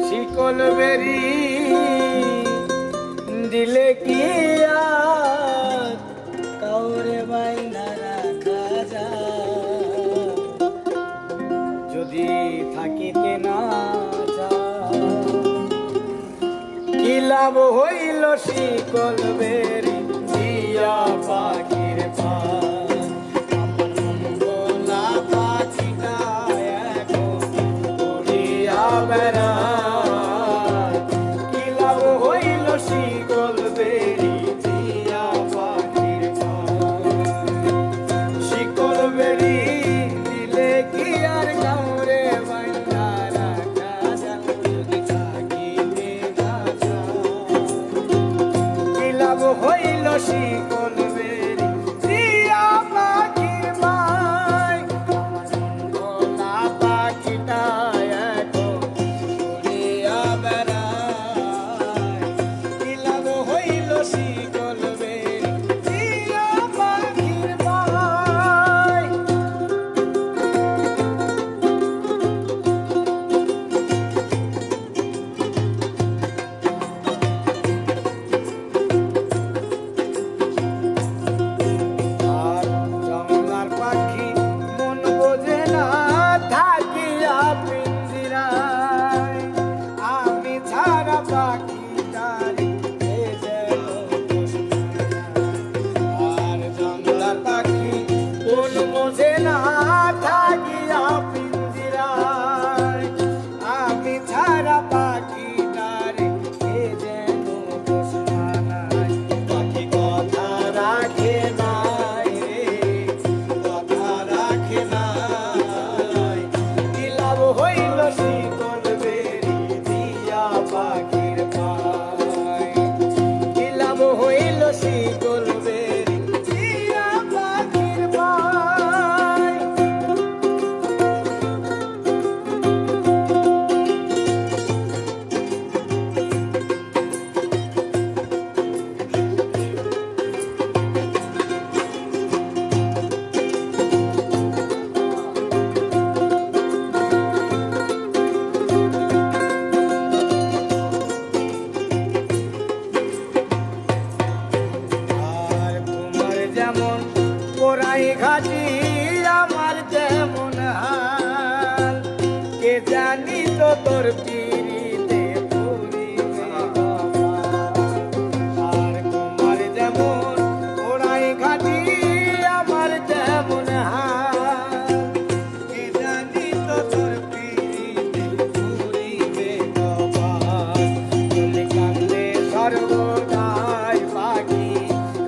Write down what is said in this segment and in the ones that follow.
শিকল বেরি দিলে কি আর কাউরে বাইনা রাখা যায়, যদি থাকিতে না যায় কি লাভ হইল শিকল বেরি দিয়া পাখির পান। আমার পাখিটা এখন উড়িয়া বেড়ায়, কি লাভ হইল শিকল বেরি দিয়া পাখির পান। শিকল বেরি দিলে কি আর কাউরে বাইনা রাখা যায়, যদি থাকিতে না যায় কি লাভ হইল শিকল বেরি দিয়া পাখির পায়। ভোলা পাখিটা এখন উড়িয়া বেড়ায়, কি লাভ হইল শিকল বেরি দিয়া পাখির পায়। আর জঙ্গলার পাখি মন বোঝে না থাকিয়া পিঞ্জিরায়, আমি ছাড়া পাখিটারি এ যেন আর জঙ্গলার পাখি মন বোঝে না থাকিয়া পিঞ্জিরায়, আমি ছাড়া পাখিটারি এ যেন পোষমানায়। পাখি কথা রাখে নাই রে, কথা রাখে নাই, কি লাভ হইল শিকল বেরি দিয়া পাখির পায়, কি লাভ হইল শিকল বেরি দিয়া পাখির পায়। আর তোমার যেমন পোড়াই ঘাটি আমার যেমন হাল, কে জানি তো তোর পিরিতে পুরিবে কপাল। আর তোমার যেমন পোড়াই ঘাটি আমার যেমন হাল, কে জানি তো তোর পিরিতে পুরিবে কপাল। চলে কান্দে সর্বদাই পাখি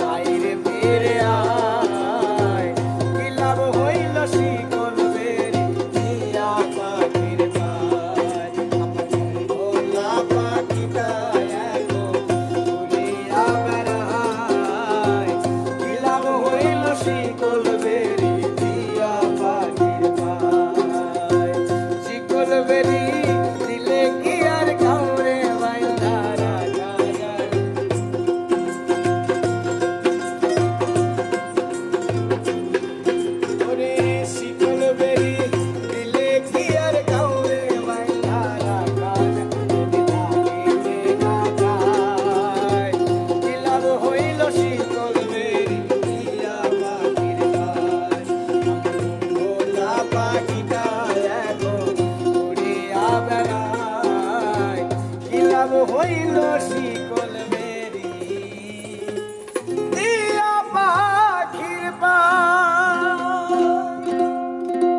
গাইরে ফিরে আয়, কি লাভ হইল শিকল বেরি দিয়া পাখির পায়। আমার ভোলা পাখিটা এখন উড়িয়া বেড়ায়, কি লাভ হইল শিকল বেরি দিয়া পাখির পায়। শিকল বেরি দিলে কি আর কাউরে বাইনা রাখা যায়, ওরে শিকল বেরি দিলে কি আর কাউরে বাইনা রাখা যায়, যদি থাকিতে না যায় কি লাভ হইল শিকল বেরি দিয়া পাখির পায়। ভোলা পাখিটা এখন উড়িয়া বেড়ায়, কি লাভ হইল শিকল